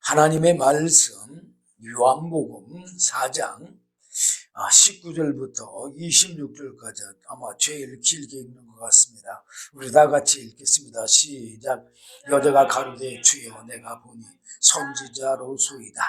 하나님의 말씀 요한복음 4장 19절부터 26절까지 아마 제일 길게 읽는 것 같습니다. 우리 다 같이 읽겠습니다. 시작. 여자가 가로되 주여 내가 보니 선지자로소이다.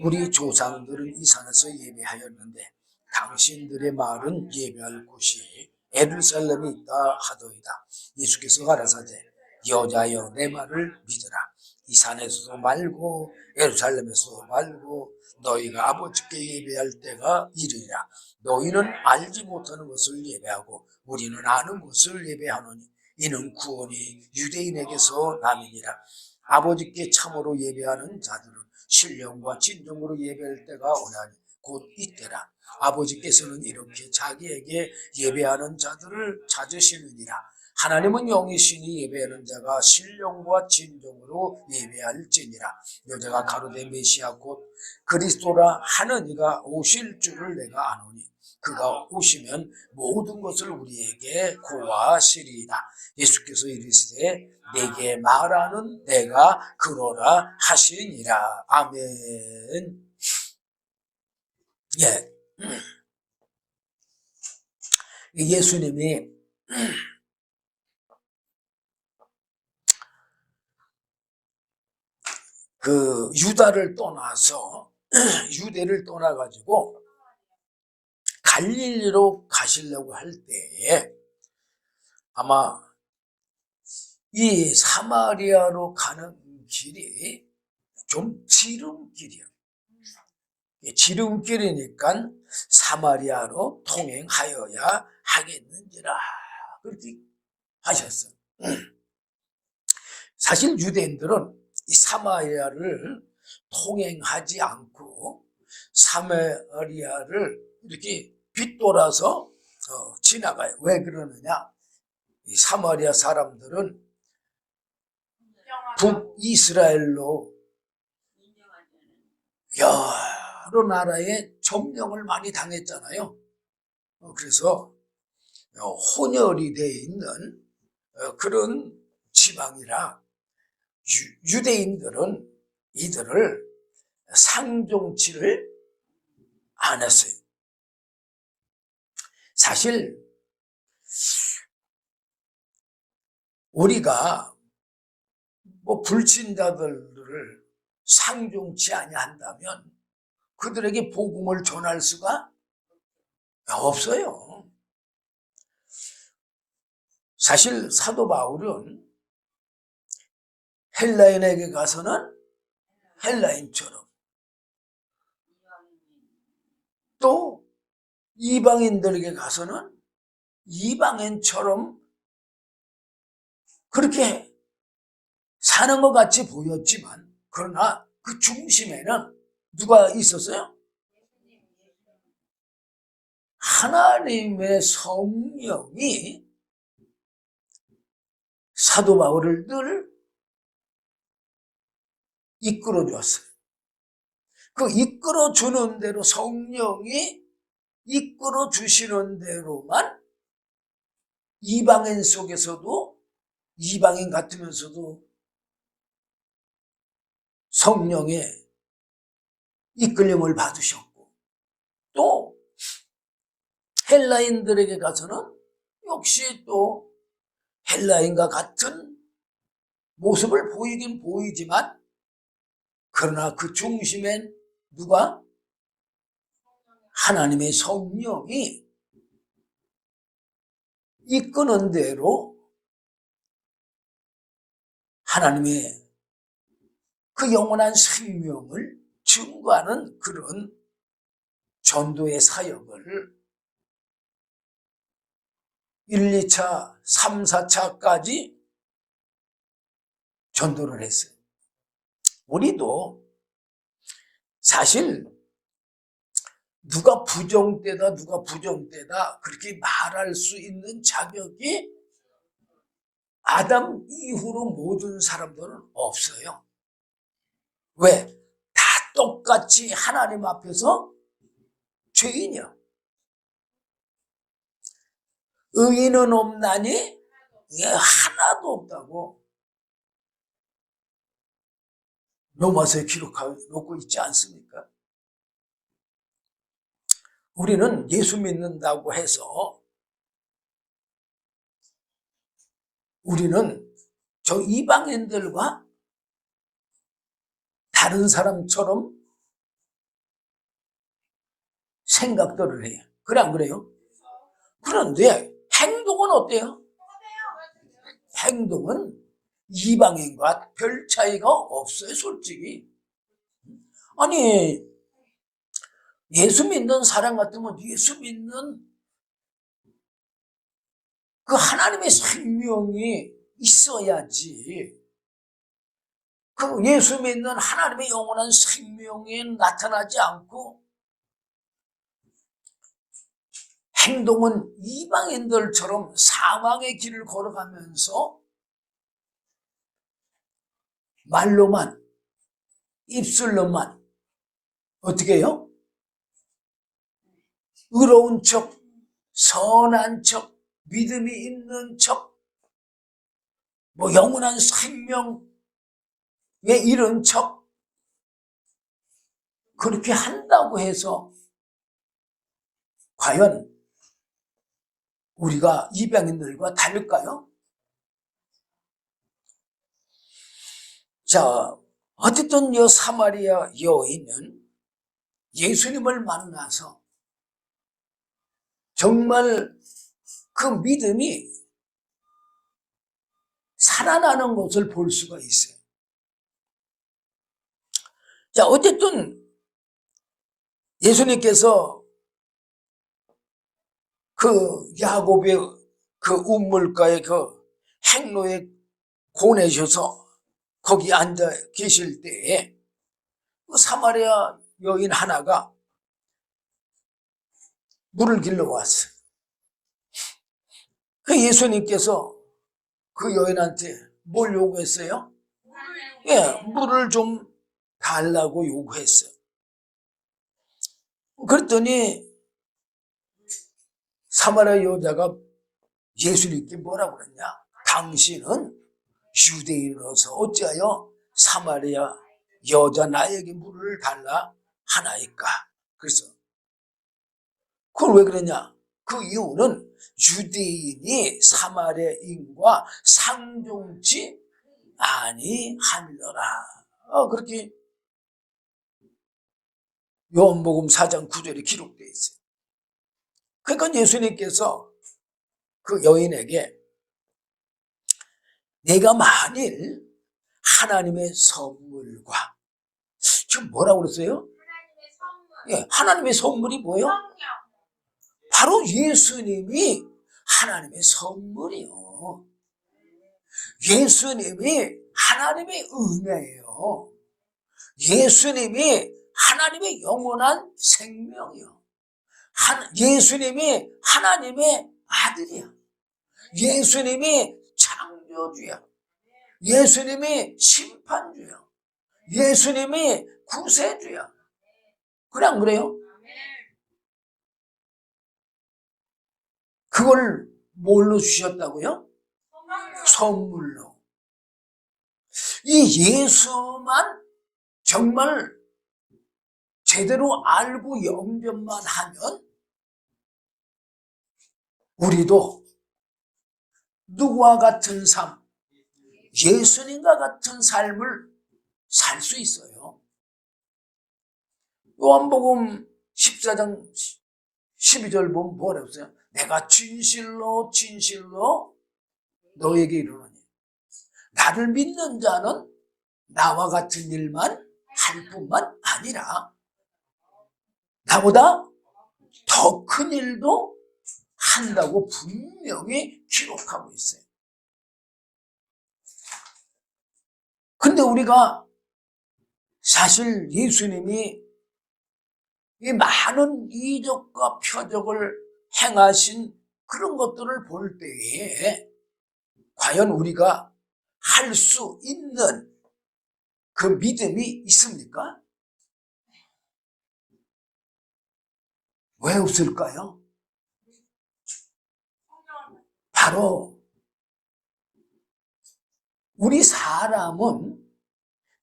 우리 조상들은 이 산에서 예배하였는데 당신들의 말은 예배할 곳이 예루살렘에 있다 하더이다. 예수께서 가라사대 여자여 내 말을 믿으라. 이 산에서도 말고 예루살렘에서도 말고 너희가 아버지께 예배할 때가 이르리라. 너희는 알지 못하는 것을 예배하고 우리는 아는 것을 예배하노니 이는 구원이 유대인에게서 남이니라. 아버지께 참으로 예배하는 자들은 신령과 진정으로 예배할 때가 오나니 곧 이때라. 아버지께서는 이렇게 자기에게 예배하는 자들을 찾으시느니라. 하나님은 영이시니 예배하는 자가 신령과 진정으로 예배할지니라. 여자가 가로되 메시아 곧 그리스도라 하는 이가 오실 줄을 내가 아노니 그가 오시면 모든 것을 우리에게 고하시리이다. 예수께서 이르시되 내게 말하는 내가 그러라 하시니라. 아멘. 예. 예수님이 그 유다를 떠나서 유대를 떠나가지고 갈릴리로 가시려고 할 때에 아마 이 사마리아로 가는 길이 좀 지름길이야. 지름길이니까 사마리아로 통행하여야 하겠는지라 그렇게 하셨어요. 사실 유대인들은 이 사마리아를 통행하지 않고 사마리아를 이렇게 빗돌아서 지나가요. 왜 그러느냐? 이 사마리아 사람들은 북이스라엘로 여러 나라에 점령을 많이 당했잖아요. 그래서 혼혈이 되어 있는 그런 지방이라 유대인들은 이들을 상종치를 않았어요. 사실 우리가 불신자들을 상종치 아니한다면 그들에게 복음을 전할 수가 없어요. 사실 사도 바울은 헬라인에게 가서는 헬라인처럼 또 이방인들에게 가서는 이방인처럼 그렇게 사는 것 같이 보였지만 그러나 그 중심에는 누가 있었어요? 하나님의 성령이 사도 바울을 늘 이끌어 주었어요. 그 이끌어 주는 대로 성령이 이끌어 주시는 대로만 이방인 속에서도 이방인 같으면서도 성령의 이끌림을 받으셨고 또 헬라인들에게 가서는 역시 또 헬라인과 같은 모습을 보이긴 보이지만 그러나 그 중심엔 누가? 하나님의 성령이 이끄는 대로 하나님의 그 영원한 생명을 증거하는 그런 전도의 사역을 1, 2차, 3, 4차까지 전도를 했어요. 우리도 사실 누가 부정되다 그렇게 말할 수 있는 자격이 아담 이후로 모든 사람들은 없어요. 왜? 다 똑같이 하나님 앞에서 죄인이야. 의인은 없나니? 하나도 없다고. 로마서에 기록하고 있지 않습니까? 우리는 예수 믿는다고 해서 우리는 저 이방인들과 다른 사람처럼 생각들을 해요. 그래 안 그래요? 그런데 행동은 어때요? 행동은 이방인과 별 차이가 없어요, 솔직히. 아니, 예수 믿는 사람 같으면 예수 믿는 그 하나님의 생명이 있어야지. 그 예수 믿는 하나님의 영원한 생명이 나타나지 않고 행동은 이방인들처럼 사망의 길을 걸어가면서 말로만, 입술로만 어떻게 해요? 의로운 척, 선한 척, 믿음이 있는 척, 영원한 생명에 이른 척 그렇게 한다고 해서 과연 우리가 이방인들과 다를까요? 자, 어쨌든 이 사마리아 여인은 예수님을 만나서 정말 그 믿음이 살아나는 것을 볼 수가 있어요. 자, 어쨌든 예수님께서 그 야곱의 그 우물가의 그 행로에 보내셔서 거기 앉아 계실 때에 그 사마리아 여인 하나가 물을 길러 왔어요. 그 예수님께서 그 여인한테 뭘 요구했어요? 예, 물을 좀 달라고 요구했어요. 그랬더니 사마리아 여자가 예수님께 뭐라고 그랬냐? 당신은 유대인으로서 어찌하여 사마리아 여자 나에게 물을 달라 하나이까? 그래서 그걸 왜 그랬냐? 그 이유는 유대인이 사마리아인과 상종치 아니하니라. 그렇게 요한복음 4장 9절에 기록되어 있어요. 그러니까 예수님께서 그 여인에게 내가 만일 하나님의 선물과 지금 뭐라고 그랬어요? 예, 하나님의 선물이 뭐예요? 바로 예수님이 하나님의 선물이요. 예수님이 하나님의 은혜예요. 예수님이 하나님의 영원한 생명이요. 예수님이 하나님의 아들이야. 예수님이 창조주야. 예수님이 심판주야. 예수님이 구세주야. 그래 안 그래요? 그걸 뭘로 주셨다고요? 선물로. 이 예수만 정말 제대로 알고 영접만 하면 우리도 누구와 같은 삶, 예수님과 같은 삶을 살 수 있어요. 요한복음 14장 12절 보면 뭐라고 했어요? 내가 진실로 진실로 너에게 이르노니 나를 믿는 자는 나와 같은 일만 할 뿐만 아니라 나보다 더 큰 일도 한다고 분명히 기록하고 있어요. 근데 우리가 사실 예수님이 이 많은 이적과 표적을 행하신 그런 것들을 볼 때에 과연 우리가 할 수 있는 그 믿음이 있습니까? 왜 없을까요? 바로 우리 사람은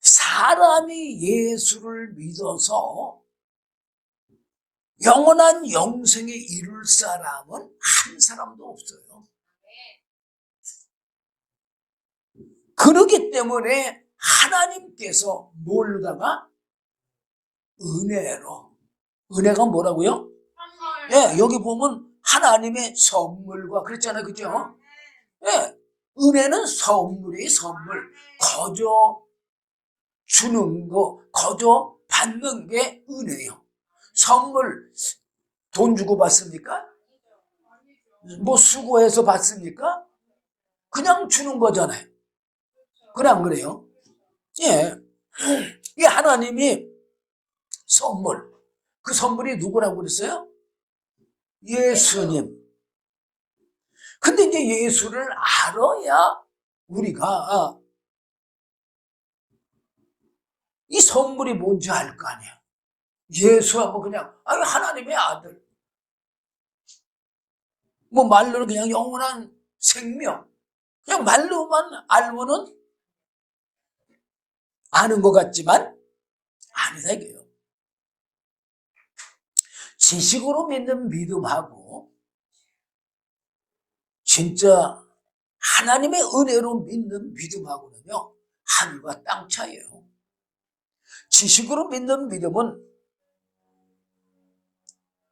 사람이 예수를 믿어서 영원한 영생에 이룰 사람은 한 사람도 없어요. 그렇기 때문에 하나님께서 뭘로다가 은혜로, 은혜가 뭐라고요? 예, 여기 보면 하나님의 선물과 그랬잖아요, 그죠? 예, 은혜는 선물이 선물, 거저 주는 거, 거저 받는 게 은혜예요. 선물 돈 주고 받습니까? 뭐 수고해서 받습니까? 그냥 주는 거잖아요. 그래 안 그래요? 예, 이 하나님이 선물, 그 선물이 누구라고 그랬어요? 예수님. 근데 이제 예수를 알아야 우리가 이 선물이 뭔지 알 거 아니야. 예수하면 그냥 하나님의 아들. 뭐 말로는 그냥 영원한 생명. 그냥 말로만 알면은 아는 것 같지만 아니다 이거예요. 지식으로 믿는 믿음하고 진짜 하나님의 은혜로 믿는 믿음하고는요, 하늘과 땅 차이예요. 지식으로 믿는 믿음은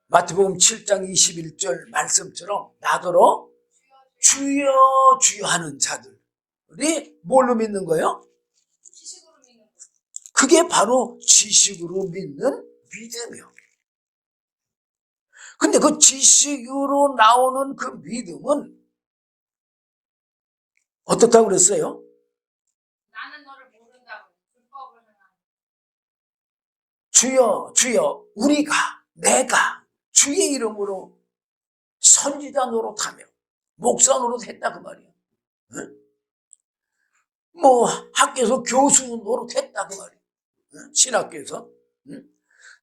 마태복음 7장 21절 말씀처럼 나더러 주여 주여 하는 자들이 뭘로 믿는 거예요? 그게 바로 지식으로 믿는 믿음이요. 근데 그 지식으로 나오는 그 믿음은 어떻다고 그랬어요? 나는 너를 모른다고 불법을 행하는. 주여 주여 내가 주의 이름으로 선지자 노릇하며 목사 노릇했다 그 말이야. 응? 뭐 학교에서 교수 노릇했다 그 말이야. 응? 신학교에서. 응?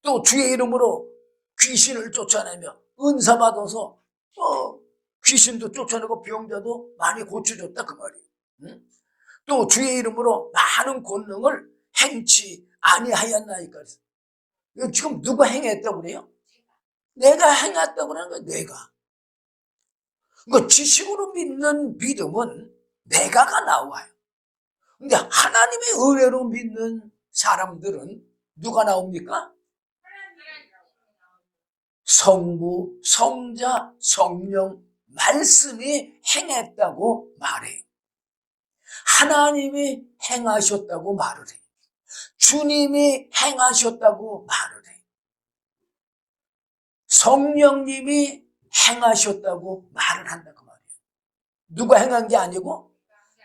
또 주의 이름으로 귀신을 쫓아내며 은사 받아서 귀신도 쫓아내고 병자도 많이 고쳐줬다 그 말이에요. 응? 또 주의 이름으로 많은 권능을 행치 아니하였나이까. 이거 지금 누가 행했다고 그래요? 내가 행했다고 그러는 거야. 내가. 그러니까 지식으로 믿는 믿음은 내가가 나와요. 근데 하나님의 은혜로 믿는 사람들은 누가 나옵니까? 성부, 성자, 성령, 말씀이 행했다고 말해요. 하나님이 행하셨다고 말을 해요. 주님이 행하셨다고 말을 해요. 성령님이 행하셨다고 말을 한다 그 말이에요. 누가 행한 게 아니고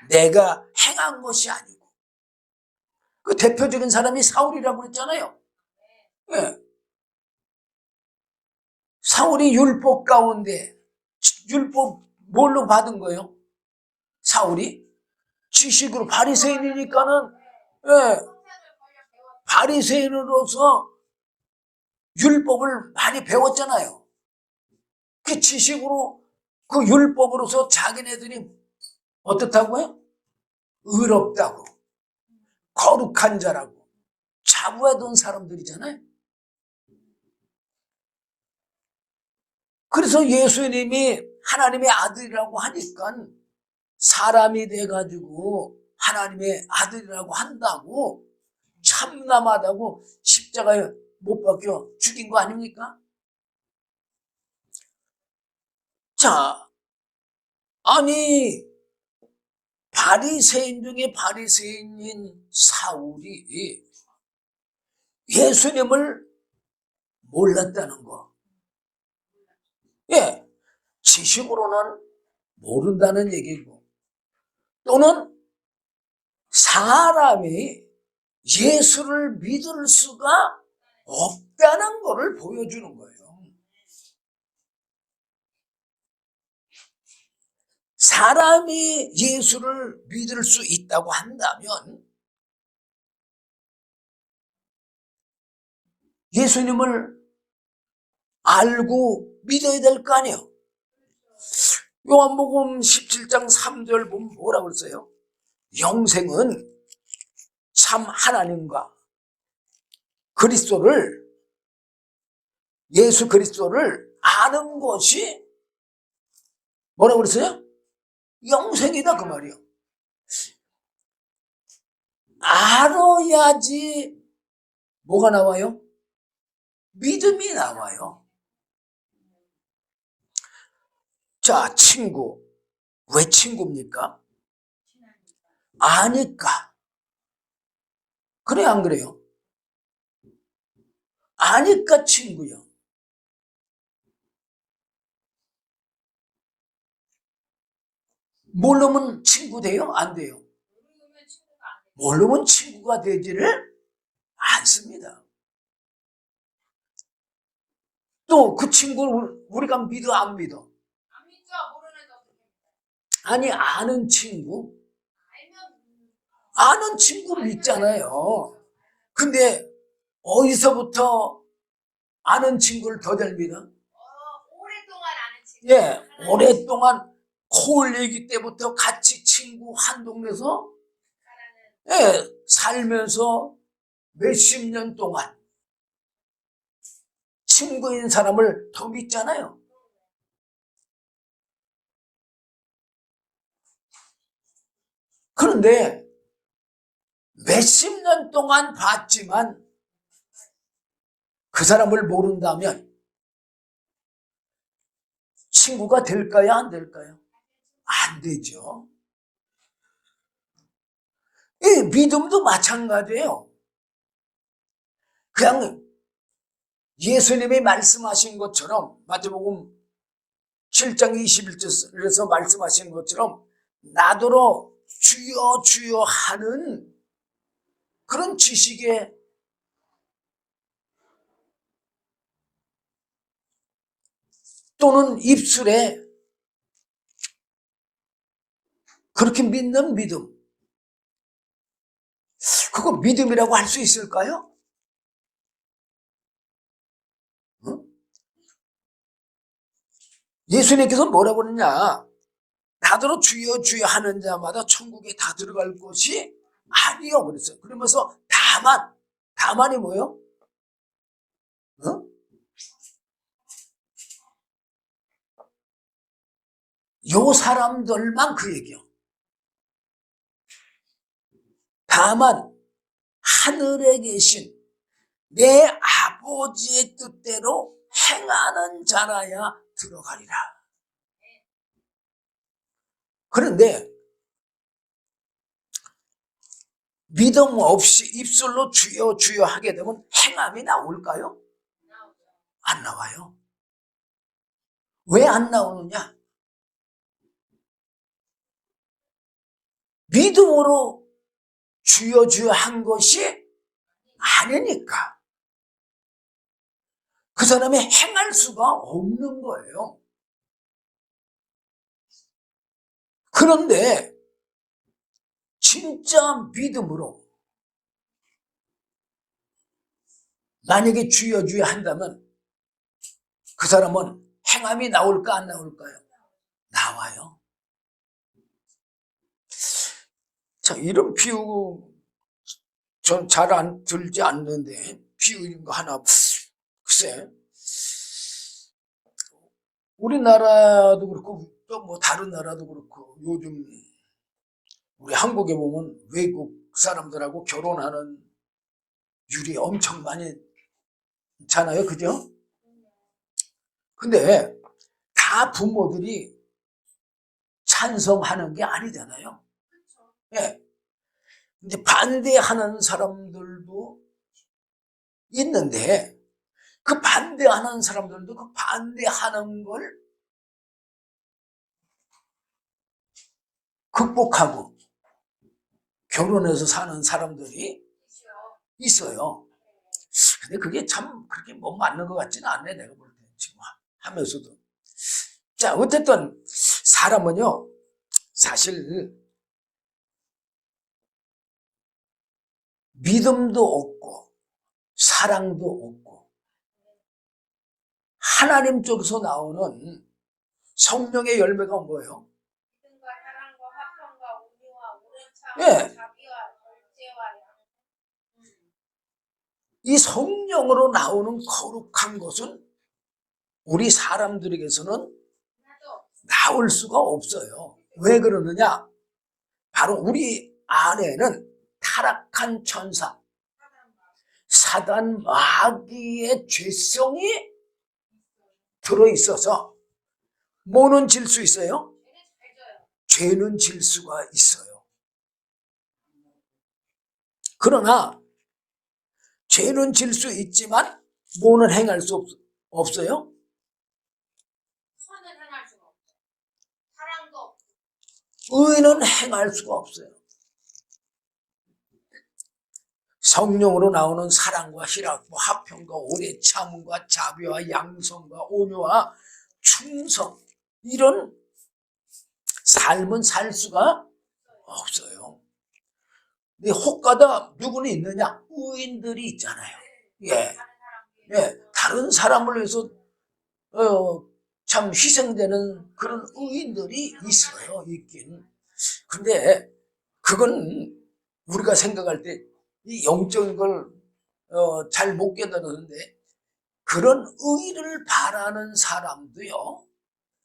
내가 행한 것이 아니고. 그 대표적인 사람이 사울이라고 그랬잖아요. 네. 사울이 율법 가운데 율법 뭘로 받은 거예요? 사울이 지식으로 바리새인이니까는 예, 바리새인으로서 율법을 많이 배웠잖아요. 그 지식으로 그 율법으로서 자기네들이 어떻다고요? 의롭다고 거룩한 자라고 자부하던 사람들이잖아요. 그래서 예수님이 하나님의 아들이라고 하니까 사람이 돼가지고 하나님의 아들이라고 한다고 참남하다고 십자가에 못 박혀 죽인 거 아닙니까? 자, 아니 바리새인 중에 바리새인인 사울이 예수님을 몰랐다는 거. 예, 지식으로는 모른다는 얘기고 또는 사람이 예수를 믿을 수가 없다는 것을 보여주는 거예요. 사람이 예수를 믿을 수 있다고 한다면 예수님을 알고 믿어야 될 거 아니에요. 요한복음 17장 3절 보면 뭐라고 그랬어요? 영생은 참 하나님과 그리스도를, 예수 그리스도를 아는 것이 뭐라고 그랬어요? 영생이다 그 말이요. 알아야지 뭐가 나와요? 믿음이 나와요. 자, 친구. 왜 친구입니까? 아니까. 그래요, 안 그래요? 아니까 친구요. 모르면 친구 돼요? 안 돼요? 모르면 친구가 되지를 않습니다. 또 그 친구를 우리가 믿어, 안 믿어? 안 믿죠. 모르는데 어떻게 믿어요? 아니, 아는 친구? 알면 아는 친구 믿잖아요. 근데 어디서부터 아는 친구를 더 잘 믿어? 오랫동안 아는 친구. 예, 오랫동안 코올 얘기 때부터 같이 친구 한 동네에서 예, 살면서 몇십 년 동안 친구인 사람을 더 믿잖아요. 그런데 몇십 년 동안 봤지만 그 사람을 모른다면 친구가 될까요? 안 될까요? 안 되죠. 이 믿음도 마찬가지예요. 그냥 예수님이 말씀하신 것처럼 마태복음 7장 21절에서 말씀하신 것처럼 나더러 주여 주여 하는 그런 지식에 또는 입술에 그렇게 믿는 믿음, 그거 믿음이라고 할 수 있을까요? 응? 예수님께서 뭐라고 그러냐? 나더러 주여 주여 하는 자마다 천국에 다 들어갈 것이 아니요 그랬어요. 그러면서 다만이 뭐예요? 응? 요 사람들만 그 얘기요. 다만 하늘에 계신 내 아버지의 뜻대로 행하는 자라야 들어가리라. 그런데 믿음 없이 입술로 주여 주여 하게 되면 행함이 나올까요? 안 나와요. 왜 안 나오느냐? 믿음으로 주여 주여 한 것이 아니니까 그 사람이 행할 수가 없는 거예요. 그런데 진짜 믿음으로 만약에 주여 주여 한다면 그 사람은 행함이 나올까 안 나올까요? 나와요. 자, 이런 비유 전 잘 안 들지 않는데 비유인 거 하나 글쎄 우리나라도 그렇고 또 뭐 다른 나라도 그렇고 요즘 우리 한국에 보면 외국 사람들하고 결혼하는 율이 엄청 많이 있잖아요. 그죠? 근데 다 부모들이 찬성하는 게 아니잖아요. 예. 근데 반대하는 사람들도 있는데 그 반대하는 사람들도 그 반대하는 걸 극복하고 결혼해서 사는 사람들이 있어요. 근데 그게 참 그렇게 뭐 맞는 것 같지는 않네, 내가 볼 때 지금 하면서도. 자, 어쨌든 사람은요, 사실 믿음도 없고 사랑도 없고 하나님 쪽에서 나오는 성령의 열매가 뭐예요? 믿음과 사랑과 화평과 온유와 오래 참과 예. 자비와 절제와 이 성령으로 나오는 거룩한 것은 우리 사람들에게서는 하나도 나올 수가 없어요. 왜 그러느냐? 바로 우리 안에는 타락한 천사, 사단 마귀의 죄성이 들어있어서 뭐는 질 수 있어요? 얘는 잘 져요. 죄는 질 수가 있어요. 그러나 죄는 질 수 있지만 뭐는 행할 수 없어요? 선은 행할 수가 없어요. 사랑도 없고. 의는 행할 수가 없어요. 성령으로 나오는 사랑과 희락과 화평과 오래 참음과 자비와 양성과 온유와 충성, 이런 삶은 살 수가 없어요. 근데 혹가다 누구는 있느냐? 의인들이 있잖아요. 예, 다른 사람들이 예, 다른 사람을 위해서 참 희생되는 그런 의인들이 있어요. 있긴. 근데 그건 우리가 생각할 때 이 영적인 걸 잘 못 깨달았는데, 그런 의를 바라는 사람도요,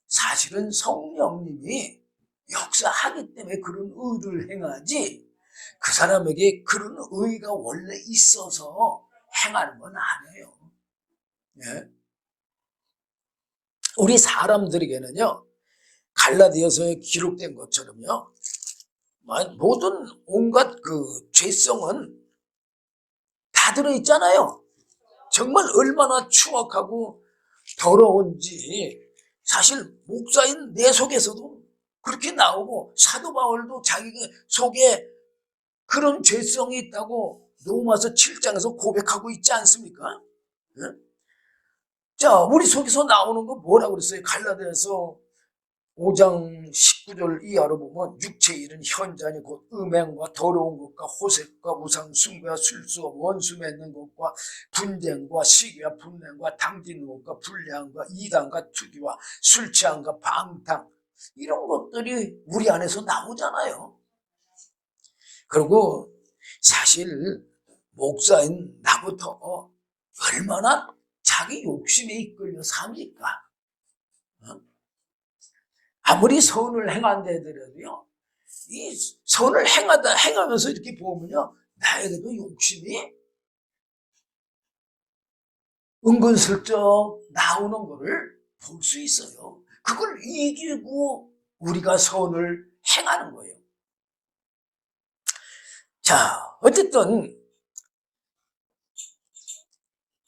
사실은 성령님이 역사하기 때문에 그런 의를 행하지, 그 사람에게 그런 의가 원래 있어서 행하는 건 아니에요. 예? 우리 사람들에게는요, 갈라디아서에 기록된 것처럼요, 모든 온갖 그 죄성은 다 들어있잖아요. 정말 얼마나 추악하고 더러운지 사실 목사인 내 속에서도 그렇게 나오고, 사도 바울도 자기 속에 그런 죄성이 있다고 로마서 7장에서 고백하고 있지 않습니까? 네? 자, 우리 속에서 나오는 거 뭐라고 그랬어요? 갈라디아서 5장 19절 이하로 보면 육체의 일은 현자니 곧 음행과 더러운 것과 호색과 우상 숭배와 술수와 원수 맺는 것과 분쟁과 시기와 분냄과 당기는 것과 불량과 이단과 투기와 술 취함과 방탕, 이런 것들이 우리 안에서 나오잖아요. 그리고 사실 목사인 나부터 얼마나 자기 욕심에 이끌려 삽니까? 아무리 선을 행한다 하더라도요, 이 선을 행하면서 이렇게 보면요, 나에게도 욕심이 은근슬쩍 나오는 거를 볼 수 있어요. 그걸 이기고 우리가 선을 행하는 거예요. 자, 어쨌든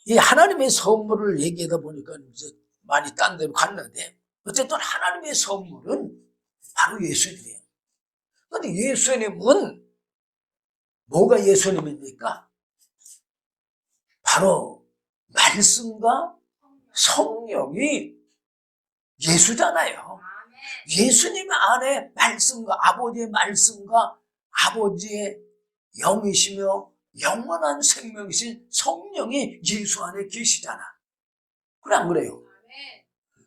이 하나님의 선물을 얘기하다 보니까 이제 많이 딴 데로 갔는데, 어쨌든 하나님의 선물은 바로 예수님이에요. 그런데 예수님은 뭐가 예수님입니까? 바로 말씀과 성령이 예수잖아요. 아멘. 예수님 안에 말씀과 아버지의 말씀과 아버지의 영이시며 영원한 생명이신 성령이 예수 안에 계시잖아. 그래 안 그래요? 아멘.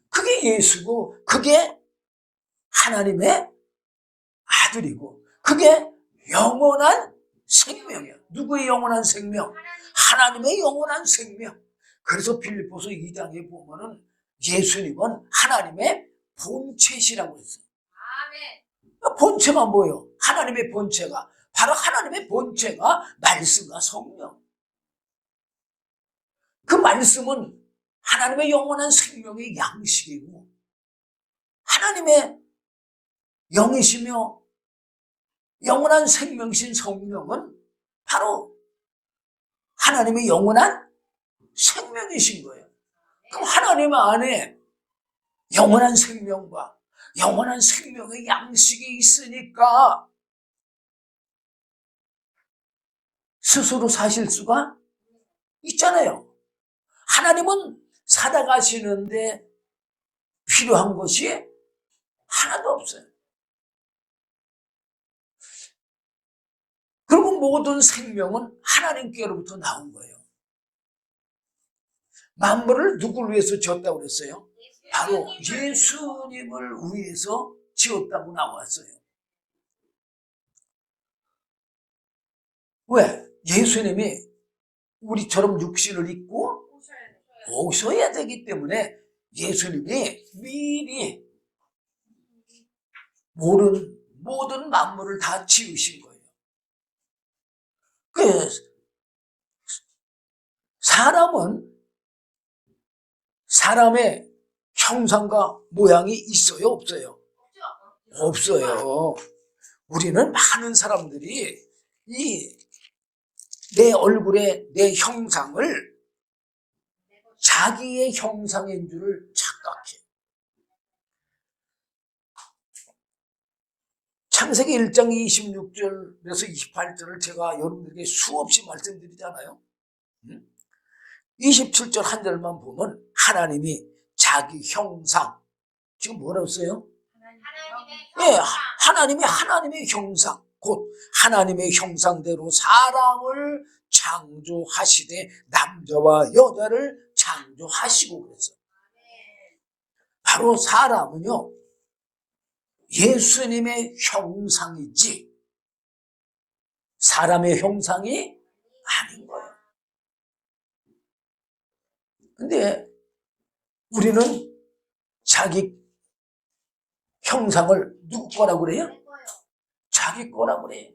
그게 예수고, 그게 하나님의 아들이고, 그게 영원한 생명이야. 누구의 영원한 생명? 하나님의 영원한 생명. 그래서 빌립보서 2장에 보면은 예수님은 하나님의 본체시라고 했어요. 아멘. 본체가 뭐예요? 하나님의 본체가 바로 하나님의 본체가 말씀과 성령. 그 말씀은 하나님의 영원한 생명의 양식이고, 하나님의 영이시며 영원한 생명이신 성령은 바로 하나님의 영원한 생명이신 거예요. 그럼 하나님 안에 영원한 생명과 영원한 생명의 양식이 있으니까 스스로 사실 수가 있잖아요. 하나님은 살아가시는데 필요한 것이 하나도 없어요. 그리고 모든 생명은 하나님께로부터 나온 거예요. 만물을 누구를 위해서 지었다고 그랬어요? 바로 예수님을 위해서 지었다고 나왔어요. 왜? 예수님이 우리처럼 육신을 입고 오셔야 돼요. 오셔야 되기 때문에 예수님이 미리 모든 만물을 다 지으신 거예요. 그 사람은 사람의 형상과 모양이 있어요, 없어요? 없어요. 우리는 많은 사람들이 내 얼굴에 내 형상을 자기의 형상인 줄을 착각해. 창세기 1장 26절에서 28절을 제가 여러분들에게 수없이 말씀드리잖아요. 27절 한 절만 보면 하나님이 자기 형상, 지금 뭐라고 써요? 예, 하나님의 형상, 곧 하나님의 형상대로 사람을 창조하시되 남자와 여자를 창조하시고 그랬어요. 바로 사람은요, 예수님의 형상이지 사람의 형상이 아닌 거예요. 근데 우리는 자기 형상을 누구 거라고 그래요? 자기 거라고 그래요.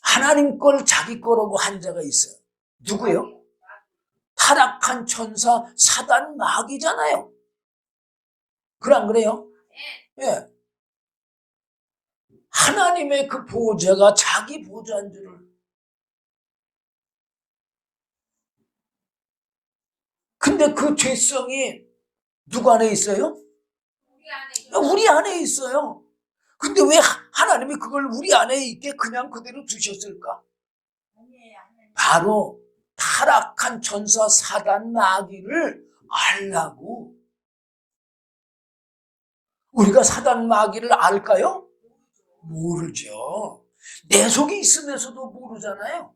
하나님 걸 자기 거라고 한 자가 있어요. 누구요? 타락한 천사 사단 마귀잖아요. 그래 안 그래요? 예. 하나님의 그 보좌가 자기 보좌인 줄을. 근데 그 죄성이 누구 안에 있어요? 우리 안에 있어요. 근데 왜 하나님이 그걸 우리 안에 있게 그냥 그대로 두셨을까? 바로 타락한 천사 사단 마귀를 알라고. 우리가 사단 마귀를 알까요? 모르죠. 내 속에 있으면서도 모르잖아요.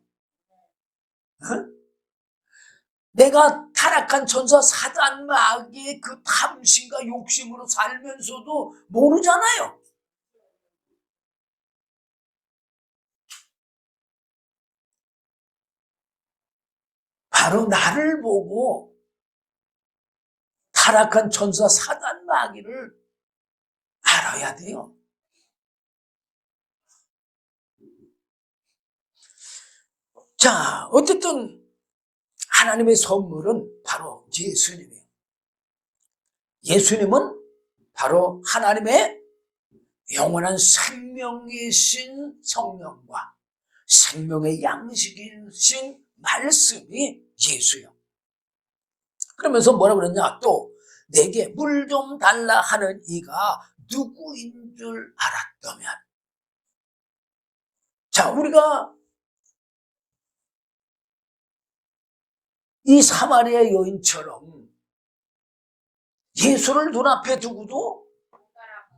응? 내가 타락한 천사 사단 마귀의 그 탐심과 욕심으로 살면서도 모르잖아요. 바로 나를 보고 타락한 천사 사단 마귀를 알아야 돼요. 자, 어쨌든 하나님의 선물은 바로 예수님이에요. 예수님은 바로 하나님의 영원한 생명이신 성령과 생명의 양식이신 말씀이 예수예요. 그러면서 뭐라 그랬냐? 또 내게 물 좀 달라 하는 이가 누구인 줄 알았다면. 자, 우리가 이 사마리아 여인처럼 예수를 눈앞에 두고도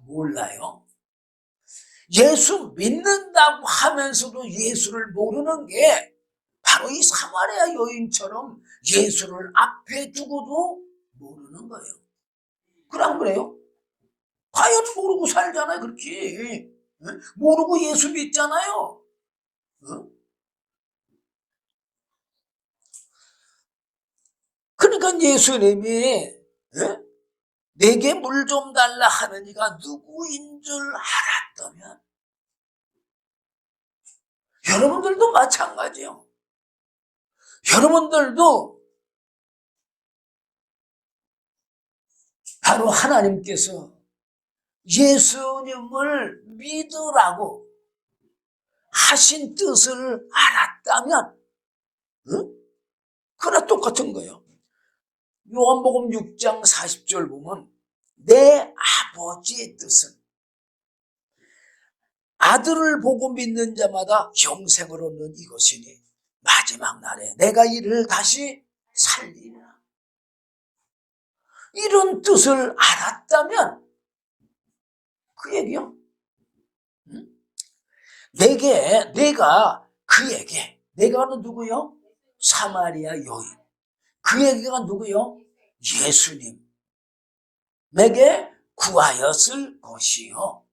몰라요. 예수 믿는다고 하면서도 예수를 모르는 게 바로 이 사마리아 여인처럼 예수를 앞에 두고도 모르는 거예요. 그럼 그래요? 과연 모르고 살잖아요, 그렇게. 모르고 예수 믿잖아요. 그러니까 예수님이 내게 물 좀 달라 하는 이가 누구인 줄 알았다면, 여러분들도 마찬가지요. 여러분들도 바로 하나님께서 예수님을 믿으라고 하신 뜻을 알았다면, 그나 똑같은 거예요. 요한복음 6장 40절 보면 내 아버지의 뜻은 아들을 보고 믿는 자마다 영생을 얻는 이것이니 마지막 날에 내가 이를 다시 살리라. 이런 뜻을 알았다면 그 얘기요. 내가 그에게, 내가는 누구요? 사마리아 여인. 그에게가 누구요? 예수님. 내게 구하였을 것이요.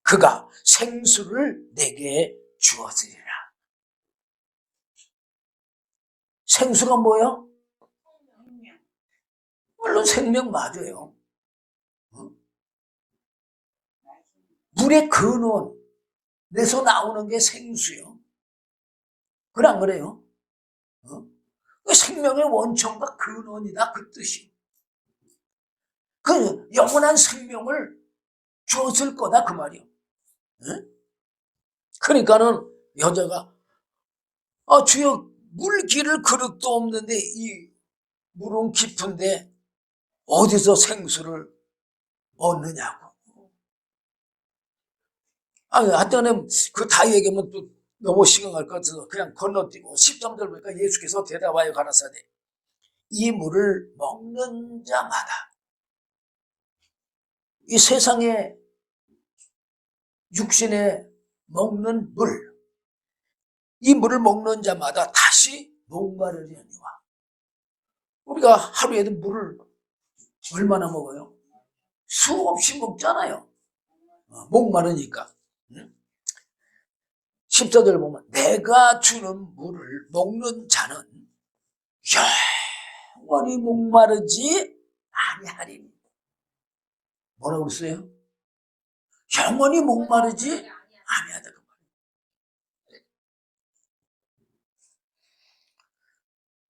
그가 생수를 내게 주었으리라. 생수가 뭐예요? 물론 생명 맞아요. 물의 근원에서 나오는 게 생수요. 그래 안 그래요? 생명의 원천과 근원이다 그 뜻이요. 그 영원한 생명을 주었을 거다 그 말이요. 그러니까는 여자가 주여 물기를 그릇도 없는데 이 물은 깊은데 어디서 생수를 얻느냐고. 하여튼 그 다 얘기하면 또 너무 시간할 것 같아서 그냥 건너뛰고 13절 보니까 예수께서 대답하여 가라사대 이 물을 먹는 자마다 이 세상에 육신에 먹는 물, 이 물을 먹는 자마다 다시 목마르려니와. 우리가 하루에도 물을 얼마나 먹어요? 수없이 먹잖아요. 목마르니까. 14절 보면 내가 주는 물을 먹는 자는 영원히 목마르지 아니하리니. 뭐라고 그랬어요? 영원히 목마르지 아니하다.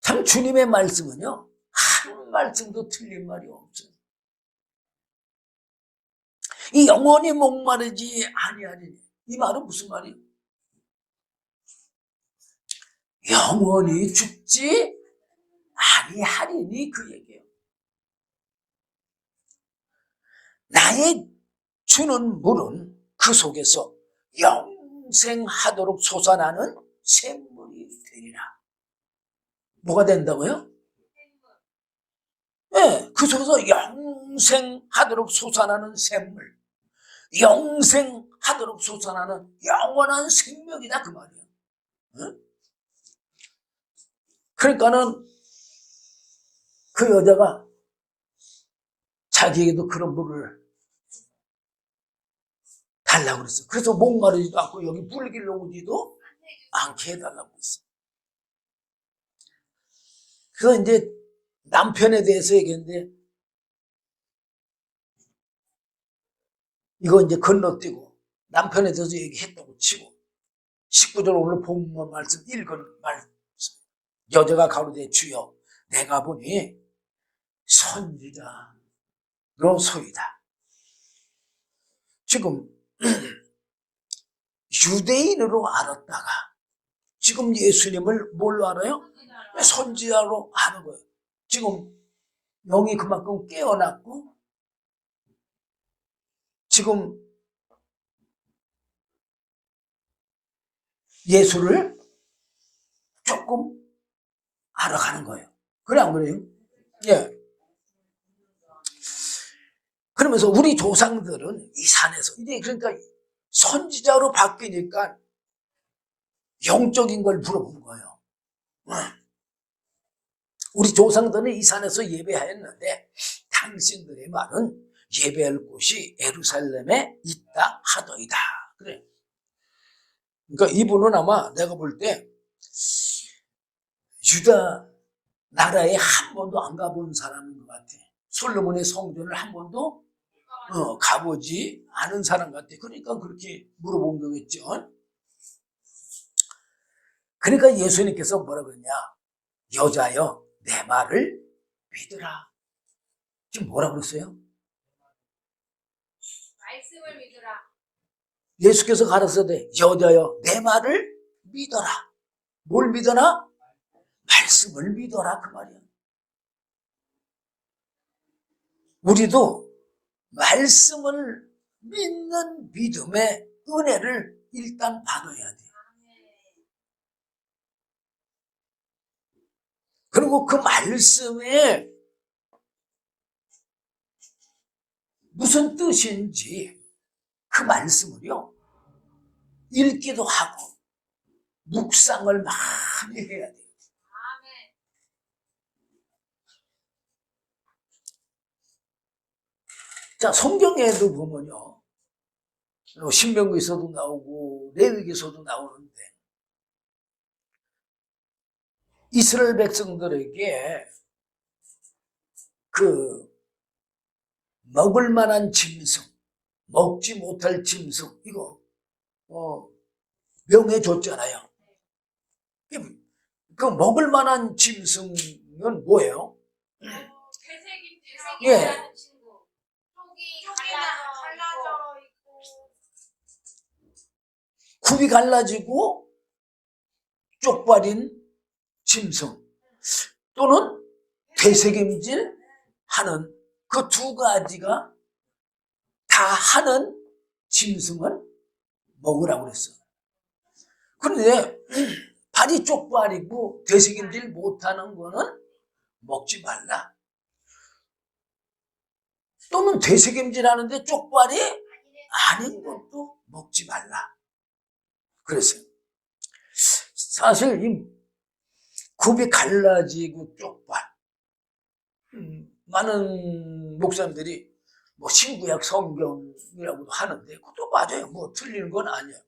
참 주님의 말씀은요 한 말씀도 틀린 말이 없어요. 이 영원히 목마르지 아니하리니 이 말은 무슨 말이에요? 영원히 죽지 아니하리니 그 얘기예요. 나의 주는 물은 그 속에서 영생하도록 솟아나는 샘물이 되리라. 뭐가 된다고요? 네, 그 속에서 영생하도록 솟아나는 샘물, 영생하도록 솟아나는 영원한 생명이다 그 말이에요. 응? 그러니까는 그 여자가 자기에게도 그런 물을 달라고 그랬어. 그래서 목마르지도 않고 여기 물기를 오지도 않게 해달라고 했어. 그래서 이제 남편에 대해서 얘기했는데 이거 이제 건너뛰고 남편에 대해서 얘기했다고 치고 19절 오늘 본문 말씀 읽은 말씀 여자가 가로되 주여 내가 보니 선지자로소이다. 지금 유대인으로 알았다가 지금 예수님을 뭘로 알아요? 선지자로 아는 거예요. 지금 영이 그만큼 깨어났고 지금 예수를 조금 알아가는 거예요. 그래 안 그래요? 예. 그러면서 우리 조상들은 이 산에서 이제 그러니까 선지자로 바뀌니까 영적인 걸 물어본 거예요. 우리 조상들은 이 산에서 예배하였는데 당신들의 말은 예배할 곳이 예루살렘에 있다 하더이다. 그래. 그러니까 이분은 아마 내가 볼 때 유다 나라에 한 번도 안 가본 사람인 것 같아. 솔로몬의 성전을 한 번도 가보지 않은 사람 같아. 그러니까 그렇게 물어본 거겠죠. 그러니까 예수님께서 뭐라 그러냐. 여자여 내 말을 믿으라. 지금 뭐라 그랬어요? 말씀을 믿으라. 예수께서 가르쳐대 여자여 내 말을 믿어라. 뭘 믿어라? 말씀을 믿어라 그 말이야. 우리도 말씀을 믿는 믿음의 은혜를 일단 받아야 돼. 그리고 그 말씀에 무슨 뜻인지 그 말씀을요 읽기도 하고 묵상을 많이 해야 돼요. 자, 성경에도 보면요 신명기에서도 나오고 레위기에서도 나오는데 이스라엘 백성들에게 그 먹을 만한 짐승, 먹지 못할 짐승 이거 명해줬잖아요. 그 먹을 만한 짐승은 뭐예요? 예. 되새김질하는 친구. 쪽이 갈라져 있고. 굽이 갈라지고 쪽발인 짐승 또는 되새김질 하는 그 두 가지가 다 하는 짐승은 먹으라고 그랬어요. 그런데 발이 쪽발이고 되새김질 못하는 거는 먹지 말라. 또는 되새김질 하는데 쪽발이 아닌 것도 먹지 말라. 그랬어요. 사실 이 굽이 갈라지고 쪽발 많은 목사님들이 뭐 신구약 성경이라고도 하는데 그것도 맞아요. 뭐 틀리는 건 아니에요.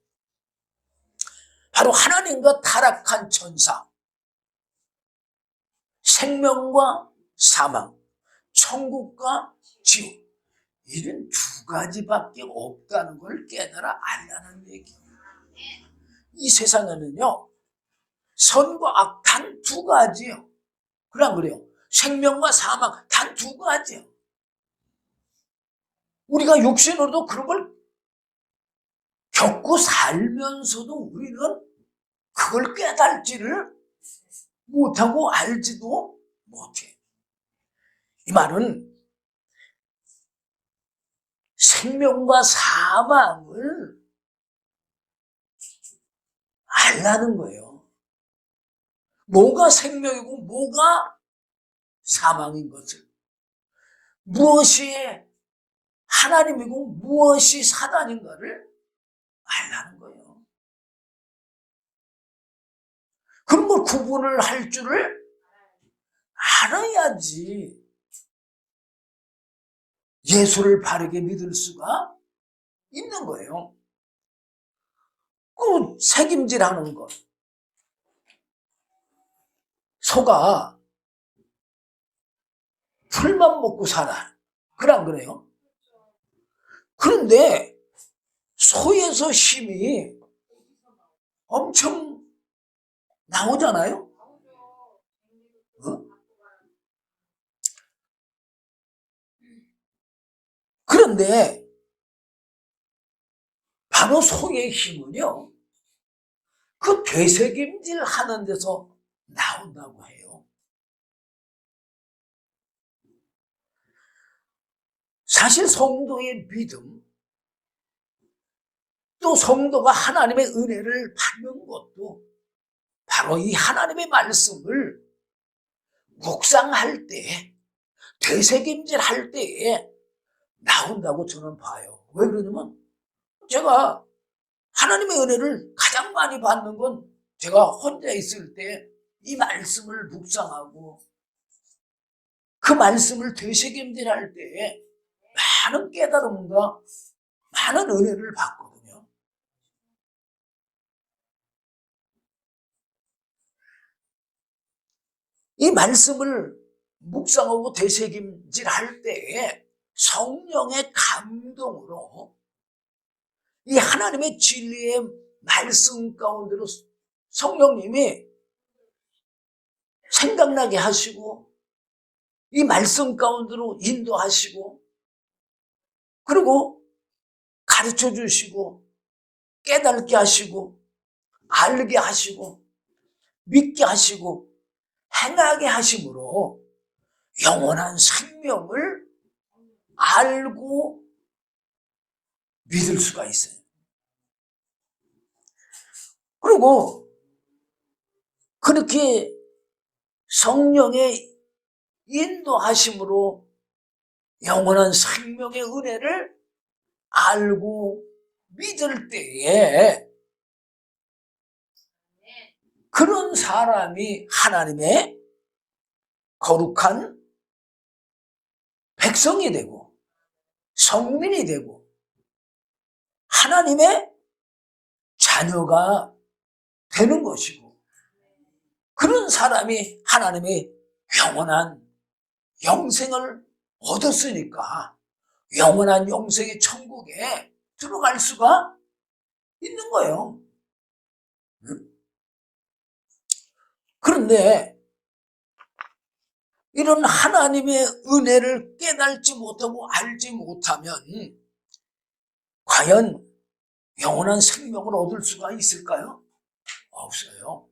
바로 하나님과 타락한 천사, 생명과 사망, 천국과 지옥 이런 두 가지밖에 없다는 걸 깨달아 알라는 얘기예요. 이 세상에는요 선과 악 단 두 가지예요. 그래 그래요? 생명과 사망 단 두 가지예요. 우리가 육신으로도 그런 걸 겪고 살면서도 우리는 그걸 깨달지를 못하고 알지도 못해. 이 말은 생명과 사망을 알라는 거예요. 뭐가 생명이고 뭐가 사망인 것을, 무엇이 하나님이고 무엇이 사단인가를 알라는 거예요. 그런 걸 구분을 할 줄을 알아야지 예수를 바르게 믿을 수가 있는 거예요. 그 책임질하는 것. 소가 풀만 먹고 살아. 그래 안 그래요? 그런데 소에서 힘이 엄청 나오잖아요? 어? 그런데 바로 소의 힘은요, 그 되새김질 하는 데서 나온다고 해요. 사실 성도의 믿음, 또 성도가 하나님의 은혜를 받는 것도 바로 이 하나님의 말씀을 묵상할 때, 되새김질 할 때에 나온다고 저는 봐요. 왜 그러냐면 제가 하나님의 은혜를 가장 많이 받는 건 제가 혼자 있을 때 이 말씀을 묵상하고 그 말씀을 되새김질할 때에 많은 깨달음과 많은 은혜를 받거든요. 이 말씀을 묵상하고 되새김질할 때에 성령의 감동으로 이 하나님의 진리의 말씀 가운데로 성령님이 생각나게 하시고 이 말씀 가운데로 인도하시고 그리고 가르쳐 주시고 깨닫게 하시고 알게 하시고 믿게 하시고 행하게 하심으로 영원한 생명을 알고 믿을 수가 있어요. 그리고 그렇게 성령의 인도하심으로 영원한 생명의 은혜를 알고 믿을 때에 그런 사람이 하나님의 거룩한 백성이 되고 성민이 되고 하나님의 자녀가 되는 것이고, 그런 사람이 하나님의 영원한 영생을 얻었으니까 영원한 영생의 천국에 들어갈 수가 있는 거예요. 그런데 이런 하나님의 은혜를 깨달지 못하고 알지 못하면 과연 영원한 생명을 얻을 수가 있을까요? 없어요.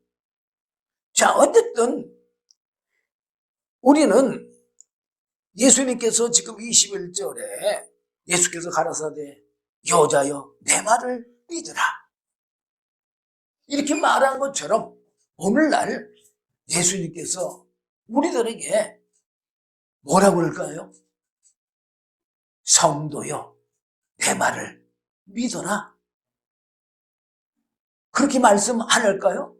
자, 어쨌든 우리는 예수님께서 지금 21절에 예수께서 가라사대 여자여 내 말을 믿으라, 이렇게 말한 것처럼 오늘날 예수님께서 우리들에게 뭐라고 그럴까요? 성도여 내 말을 믿어라, 그렇게 말씀 안 할까요?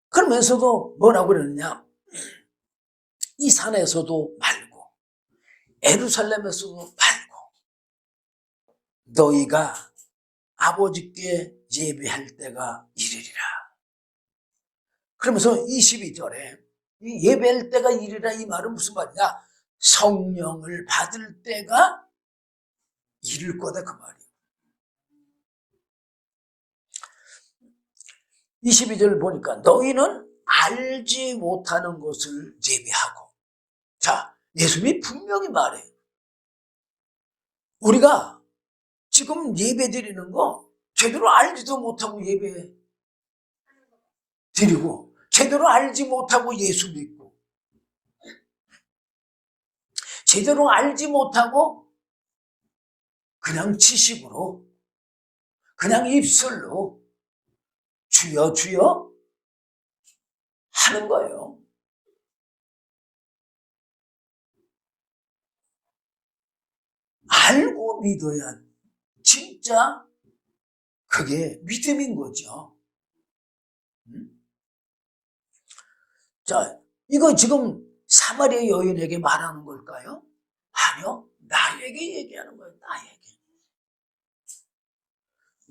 그러면서도 뭐라고 그러느냐, 이 산에서도 말고 예루살렘에서도 말고 너희가 아버지께 예배할 때가 이르리라. 그러면서 22절에 이 예배할 때가 이르리라, 이 말은 무슨 말이냐, 성령을 받을 때가 이를 거다, 그 말이에요. 22절 보니까 너희는 알지 못하는 것을 예배하고, 자, 예수님이 분명히 말해요. 우리가 지금 예배 드리는 거 제대로 알지도 못하고 예배 드리고, 제대로 알지 못하고 예수 믿고, 제대로 알지 못하고 그냥 지식으로, 그냥 입술로 주여 주여 하는 거예요. 알고 믿어야 진짜 그게 믿음인 거죠. 자, 이거 지금 사마리아 여인에게 말하는 걸까요? 아니요, 나에게 얘기하는 거예요. 나에게.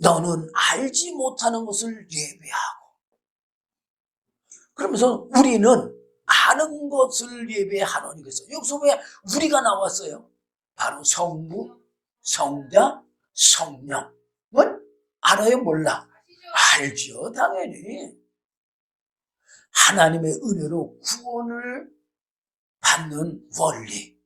너는 알지 못하는 것을 예배하고, 그러면서 우리는 아는 것을 예배하노니, 그래서 여기서 왜 우리가 나왔어요? 바로 성부, 성자, 성령은 알아요, 몰라? 알죠, 당연히. 하나님의 은혜로 구원을 받는 원리,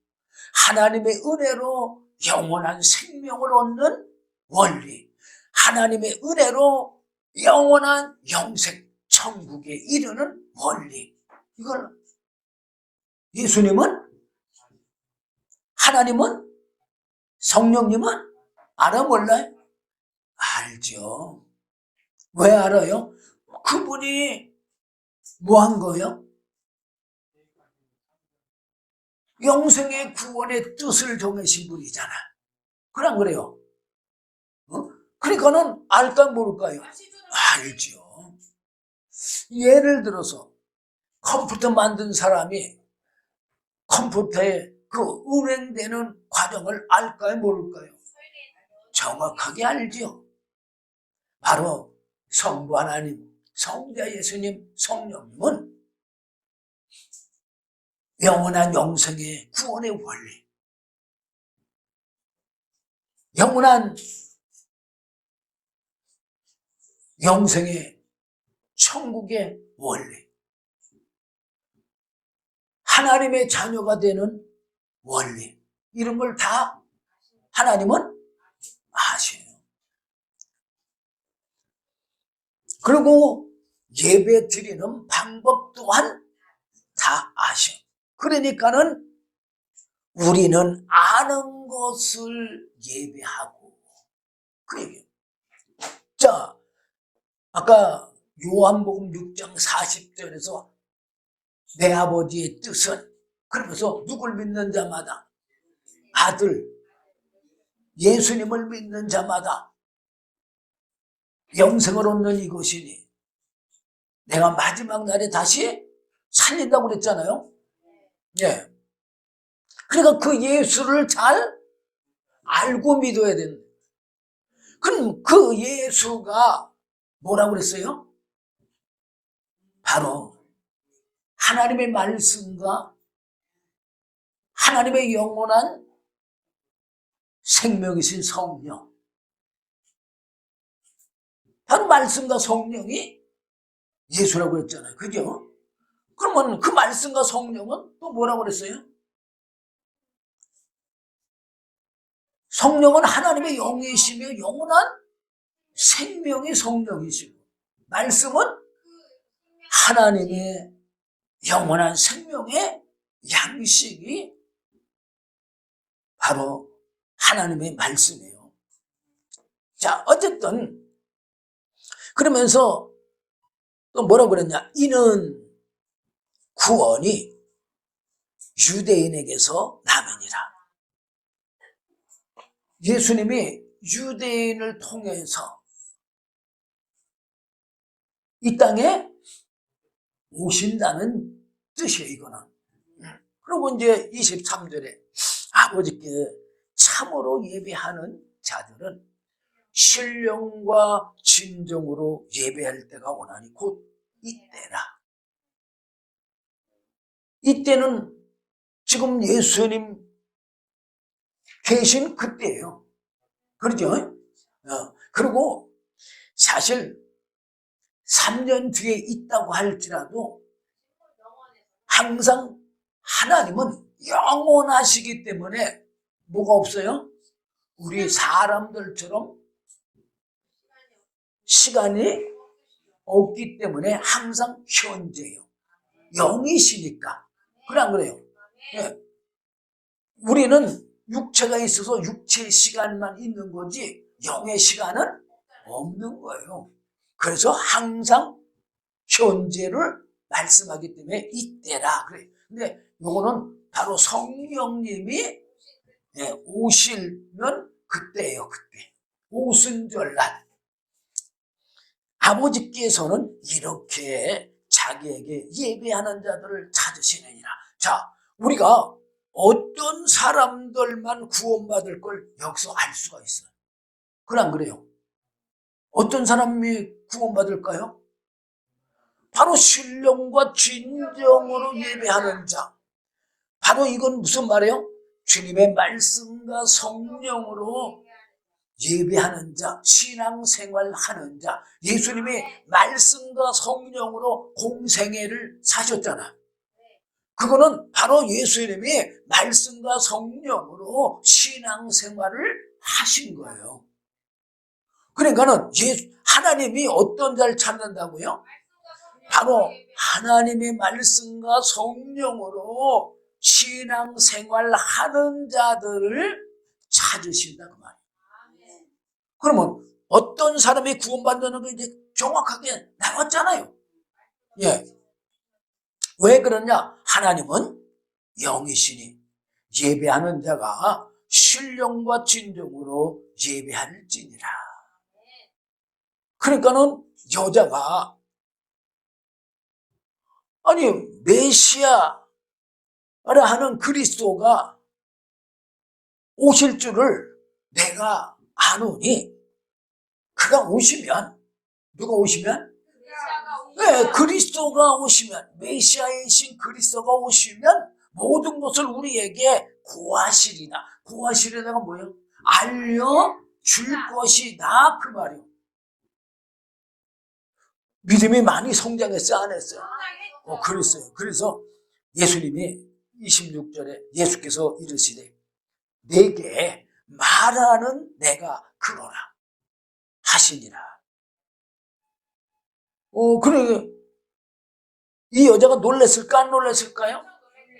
하나님의 은혜로 영원한 생명을 얻는 원리, 하나님의 은혜로 영원한 영생 천국에 이르는 원리, 이걸 예수님은, 하나님은, 성령님은 알아, 몰라요? 알죠. 왜 알아요? 그분이 뭐 한 거예요? 영생의 구원의 뜻을 정하신 분이잖아. 그래, 안 그래요? 그러니까는 알까 모를까요? 알죠. 예를 들어서 컴퓨터 만든 사람이 컴퓨터에 그 운행되는 과정을 알까요, 모를까요? 정확하게 알죠. 바로 성부 하나님, 성자 예수님, 성령님은 영원한 영생의 구원의 원리, 영원한 영생의 천국의 원리, 하나님의 자녀가 되는 원리, 이런 걸 다 하나님은 아셔요. 그리고 예배 드리는 방법 또한 다 아셔. 그러니까는 우리는 아는 것을 예배하고, 그 얘기예요. 자, 아까 요한복음 6장 40절에서 내 아버지의 뜻은, 그러면서 누굴 믿는 자마다, 아들 예수님을 믿는 자마다 영생을 얻는 이것이니 내가 마지막 날에 다시 살린다고 그랬잖아요. 예. 그러니까 그 예수를 잘 알고 믿어야 된다. 그럼 그 예수가 뭐라고 그랬어요? 바로 하나님의 말씀과 하나님의 영원한 생명이신 성령. 바로 말씀과 성령이 예수라고 했잖아요. 그죠? 그러면 그 말씀과 성령은 또 뭐라고 그랬어요? 성령은 하나님의 영이시며 영원한 생명의 성령이시고, 말씀은 하나님의 영원한 생명의 양식이 바로 하나님의 말씀이에요. 자, 어쨌든 그러면서 또 뭐라고 그랬냐? 이는 구원이 유대인에게서 나느니라. 예수님이 유대인을 통해서 이 땅에 오신다는 뜻이에요, 이거는. 그리고 이제 23절에 아버지께 참으로 예배하는 자들은 신령과 진정으로 예배할 때가 오나니 곧 이때라. 이때는 지금 예수님 계신 그때예요. 그렇죠? 그리고 사실 3년 뒤에 있다고 할지라도 항상 하나님은 영원하시기 때문에 뭐가 없어요? 우리 사람들처럼 시간이 없기 때문에 항상 현재예요. 영이시니까. 그래 안 그래요? 네. 우리는 육체가 있어서 육체의 시간만 있는 거지 영의 시간은 없는 거예요. 그래서 항상 현재를 말씀하기 때문에 이때라 그래. 근데 요거는 바로 성령님이 오시면 그때예요. 그때 오순절날 아버지께서는 이렇게 자기에게 예배하는 자들을 찾으시느니라. 자, 우리가 어떤 사람들만 구원받을 걸 여기서 알 수가 있어요. 그래 안 그래요? 어떤 사람이 구원받을까요? 바로 신령과 진정으로 예배하는 자. 바로 이건 무슨 말이에요? 주님의 말씀과 성령으로 예배하는 자, 신앙생활하는 자. 예수님이 말씀과 성령으로 공생애를 사셨잖아. 그거는 바로 예수님이 말씀과 성령으로 신앙생활을 하신 거예요. 그러니까는 하나님이 어떤 자를 찾는다고요? 바로 하나님의 말씀과 성령으로 신앙생활하는 자들을 찾으신다 그 말이에요. 그러면 어떤 사람이 구원받는 게 이제 정확하게 나왔잖아요. 예. 왜 그러냐? 하나님은 영이시니 예배하는 자가 신령과 진정으로 예배할지니라. 그러니까는 여자가 아니 메시아라 하는 그리스도가 오실 줄을 내가 아노니 그가 오시면 누가 오시면? 네, 그리스도가 오시면 메시아이신 그리스도가 오시면 모든 것을 우리에게 고하시리다. 고하시리다가 뭐예요? 알려줄 것이다 그 말이에요. 믿음이 많이 성장했어요 안 했어요? 그랬어요. 그래서 예수님이 26절에 예수께서 이르시되 내게 말하는 내가 그러라 하시니라. 그래 이 여자가 놀랬을까 안 놀랬을까요?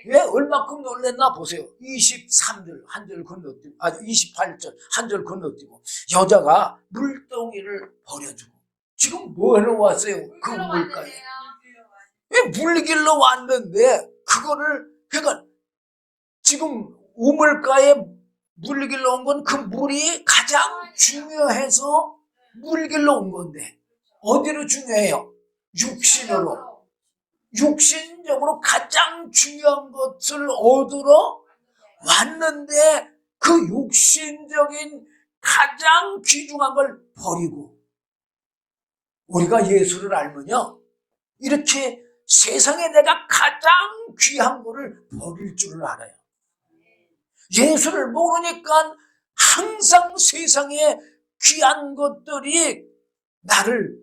왜 얼마큼 놀랬나 보세요. 23절 한 절 건너뛰고 28절 한 절 건너뛰고 여자가 물동이를 버려주고 지금 뭐 하러 왔어요? 그 우물가에. 왜 물길로 왔는데 그거를 그러니까 지금 우물가에 물길로 온 건 그 물이 가장 중요해서 물길로 온 건데 어디로 중요해요? 육신으로. 육신적으로 가장 중요한 것을 얻으러 왔는데 그 육신적인 가장 귀중한 걸 버리고 우리가 예수를 알면요, 이렇게 세상에 내가 가장 귀한 거를 버릴 줄을 알아요. 예수를 모르니까 항상 세상에 귀한 것들이 나를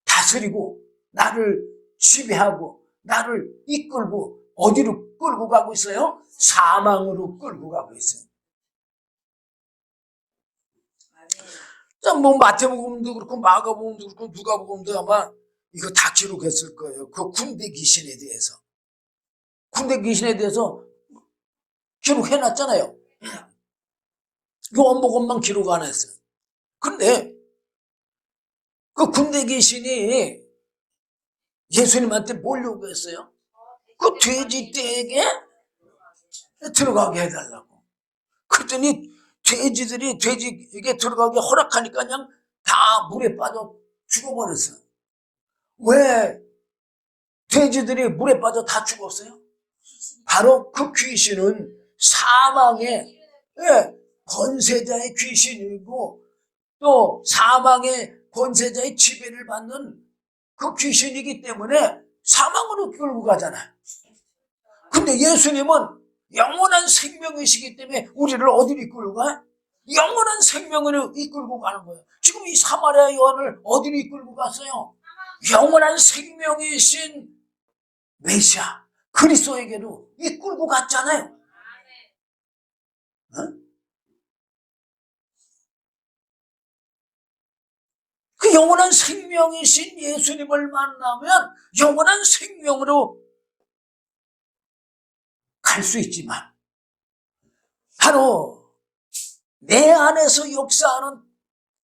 다스리고 나를 지배하고 나를 이끌고 어디로 끌고 가고 있어요? 사망으로 끌고 가고 있어요. 자, 뭐 마태복음도 그렇고 마가복음도 그렇고 누가복음도 아마 이거 다 기록했을 거예요. 그 군대 귀신에 대해서. 군대 귀신에 대해서 기록해놨잖아요. 요한복음만 기록 안 했어요. 근데 그 군대 귀신이 예수님한테 뭘 요구했어요? 그 돼지 떼에게 들어가게 해달라고. 그랬더니 돼지들이 돼지에게 들어가게 허락하니까 그냥 다 물에 빠져 죽어버렸어요. 왜 돼지들이 물에 빠져 다 죽었어요? 바로 그 귀신은 사망의 권세자의 귀신이고 또 사망의 권세자의 지배를 받는 그 귀신이기 때문에 사망으로 끌고 가잖아요. 근데 예수님은 영원한 생명이시기 때문에 우리를 어디로 이끌고 가? 영원한 생명으로 이끌고 가는 거예요. 지금 이 사마리아 여인을 어디로 이끌고 갔어요? 영원한 생명이신 메시아 그리스도에게로 이끌고 갔잖아요. 어? 그 영원한 생명이신 예수님을 만나면 영원한 생명으로 갈 수 있지만 바로 내 안에서 역사하는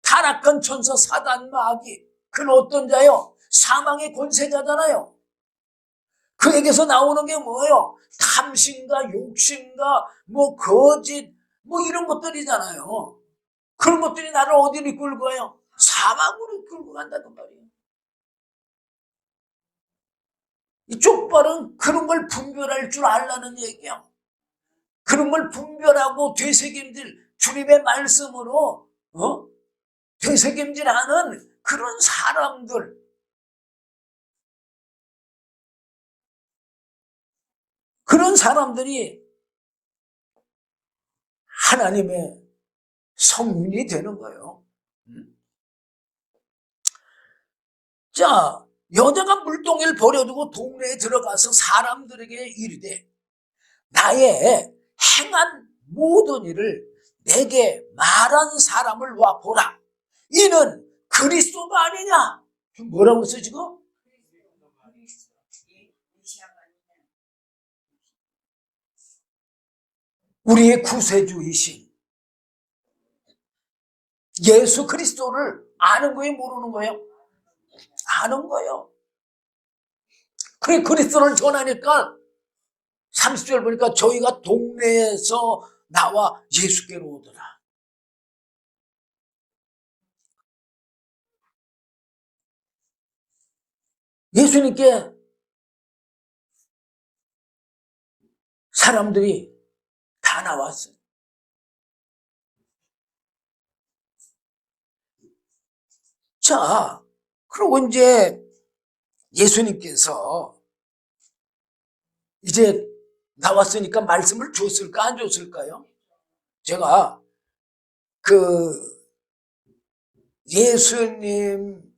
타락한 천사 사단 마귀, 그는 어떤 자요? 사망의 권세자잖아요. 그에게서 나오는 게 뭐예요? 탐심과 욕심과 뭐 거짓 뭐 이런 것들이잖아요. 그런 것들이 나를 어디로 이끌고 가요? 사망으로 이끌고 간다는 말이에요. 이 족발은 그런 걸 분별할 줄 알라는 얘기예요. 그런 걸 분별하고 되새김질, 주님의 말씀으로 되새김질하는 그런 사람들, 그런 사람들이 하나님의 성민이 되는 거예요. 자, 여자가 물동이를 버려두고 동네에 들어가서 사람들에게 이르되 나의 행한 모든 일을 내게 말한 사람을 와 보라. 이는 그리스도가 아니냐? 뭐라고 했어요 지금? 우리의 구세주이신 예수 그리스도를 아는 거예요, 모르는 거예요? 아는 거예요. 그래, 그리스도를 전하니까 30절 보니까 저희가 동네에서 나와 예수께로 오더라. 예수님께 사람들이 다 나왔어요. 자, 그리고 이제 예수님께서 이제 나왔으니까 말씀을 줬을까 안 줬을까요? 제가 그 예수님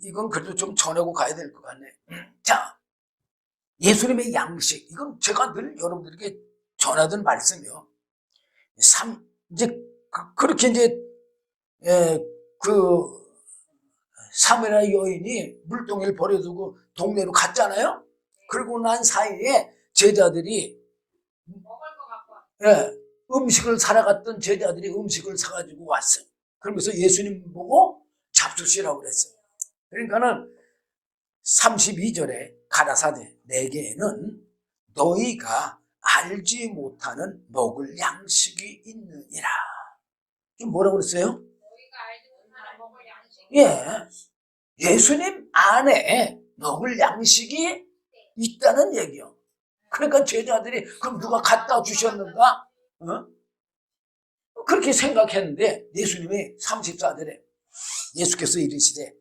이건 그래도 좀 전하고 가야 될 것 같네. 자, 예수님의 양식, 이건 제가 늘 여러분들에게 전하던 말씀이요. 이제 그렇게 이제 그 사마리아 여인이 물동이를 버려두고 동네로 갔잖아요. 그러고 난 사이에 제자들이 먹을 거 갖고 왔어요. 음식을 사러 갔던 제자들이 음식을 사가지고 왔어요. 그러면서 예수님 보고 잡수시라고 그랬어요. 그러니까는 32절에 가라사대 내게는 너희가 알지 못하는 먹을 양식이 있느니라. 좀 뭐라고 그랬어요? 너희가 알지 못하는 먹을 양식이 예수님 안에 먹을 양식이 있다는 얘기요. 그러니까 제자들이 그럼 누가 갖다 주셨는가? 그렇게 생각했는데 예수님이 34절에 예수께서 이르시되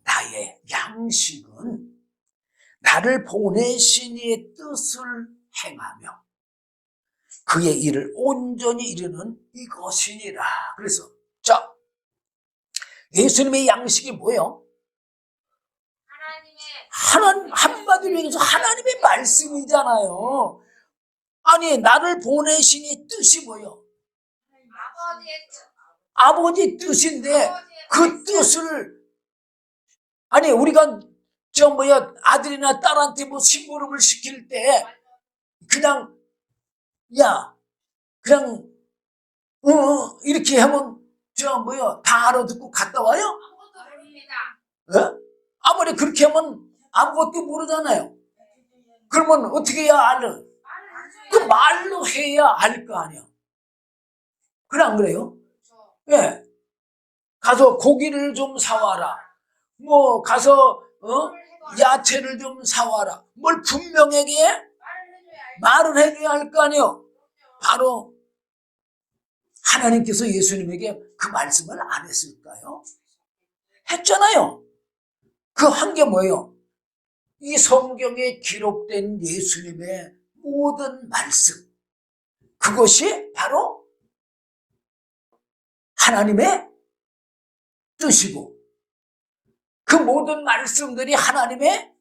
나의 양식은 나를 보내신 이의 뜻을 행하며 그의 일을 온전히 이루는 이것이니라. 그래서 자, 예수님의 양식이 뭐예요? 한마디로 얘기해서 하나님의 말씀이잖아요. 아니, 나를 보내신 이 뜻이 뭐예요? 아버지 뜻인데 그 뜻을, 아니 우리가 아들이나 딸한테 뭐 심부름을 시킬 때 그냥 그냥 이렇게 하면 다 알아듣고 갔다 와요? 어? 아무리 그렇게 하면 아무것도 모르잖아요. 그러면 어떻게 해야 알아? 그 말로 해야 알 거 아니야. 그래 안 그래요? 예. 가서 고기를 좀 사와라. 뭐 가서 야채를 좀 사와라. 뭘 분명하게 말을 해줘야 할 거 아니에요. 바로 하나님께서 예수님에게 그 말씀을 안 했을까요? 했잖아요. 그 한 게 뭐예요? 이 성경에 기록된 예수님의 모든 말씀, 그것이 바로 하나님의 뜻이고 그 모든 말씀들이 하나님의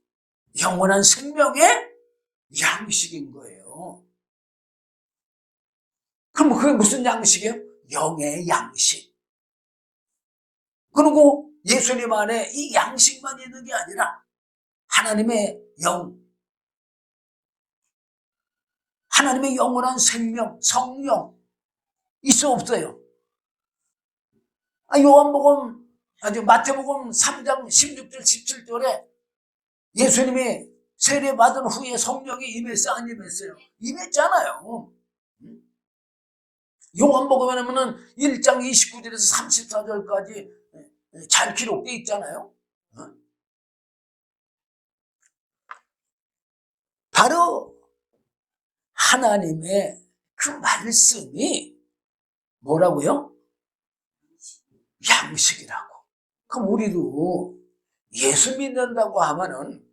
영원한 생명의 양식인 거예요. 그럼 그게 무슨 양식이에요? 영의 양식. 그리고 예수님 안에 이 양식만 있는 게 아니라 하나님의 영, 하나님의 영원한 생명, 성령 있어 없어요? 마태복음 3장 16절 17절에 예수님이 세례받은 후에 성령이 임했어요? 안 임했어요? 임했잖아요. 요한복음에는 1장 29절에서 34절까지 잘 기록되어 있잖아요. 바로 하나님의 그 말씀이 뭐라고요? 양식이라고. 그럼 우리도 예수 믿는다고 하면은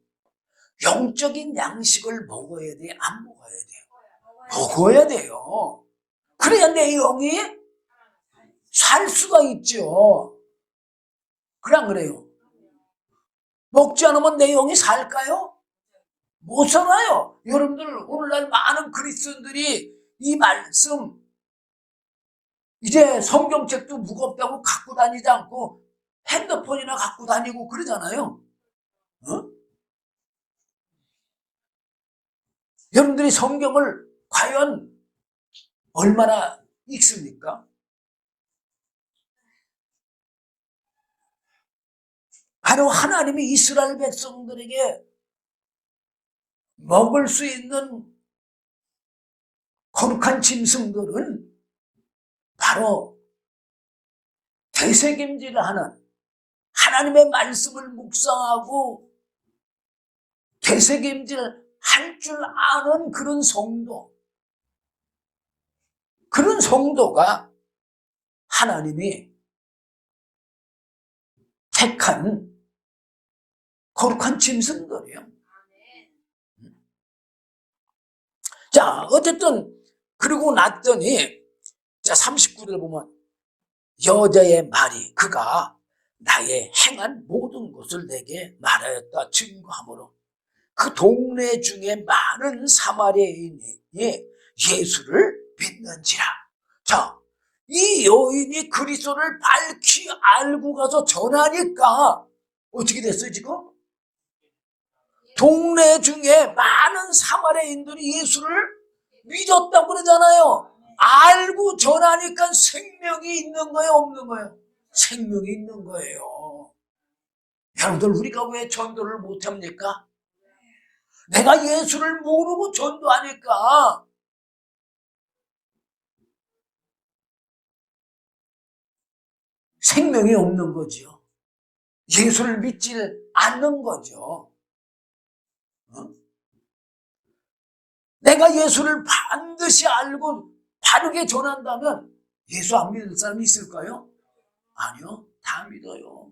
영적인 양식을 먹어야 돼? 안 먹어야 돼요? 먹어야 돼요. 그래야 내 영이 살 수가 있죠. 그래 안 그래요? 먹지 않으면 내 영이 살까요? 못 살아요. 여러분들 오늘날 많은 그리스도인들이 이 말씀 이제 성경책도 무겁다고 갖고 다니지 않고 핸드폰이나 갖고 다니고 그러잖아요. 여러분들이 성경을 과연 얼마나 읽습니까? 바로 하나님이 이스라엘 백성들에게 먹을 수 있는 거룩한 짐승들은 바로 되새김질을 하는, 하나님의 말씀을 묵상하고 되새김질 할 줄 아는 그런 성도, 그런 성도가 하나님이 택한 거룩한 짐승들이에요. 자, 어쨌든 그러고 났더니 자 39절 보면 여자의 말이 그가 나의 행한 모든 것을 내게 말하였다 증거하므로 그 동네 중에 많은 사마리아인이 예수를 믿는지라. 자, 이 여인이 그리스도를 밝히 알고 가서 전하니까 어떻게 됐어요 지금? 동네 중에 많은 사마리아인들이 예수를 믿었다고 그러잖아요. 알고 전하니까 생명이 있는 거예요, 없는 거예요? 생명이 있는 거예요. 여러분들 우리가 왜 전도를 못합니까? 내가 예수를 모르고 전도하니까 생명이 없는 거죠. 예수를 믿지 않는 거죠. 내가 예수를 반드시 알고 바르게 전한다면 예수 안 믿는 사람이 있을까요? 아니요. 다 믿어요.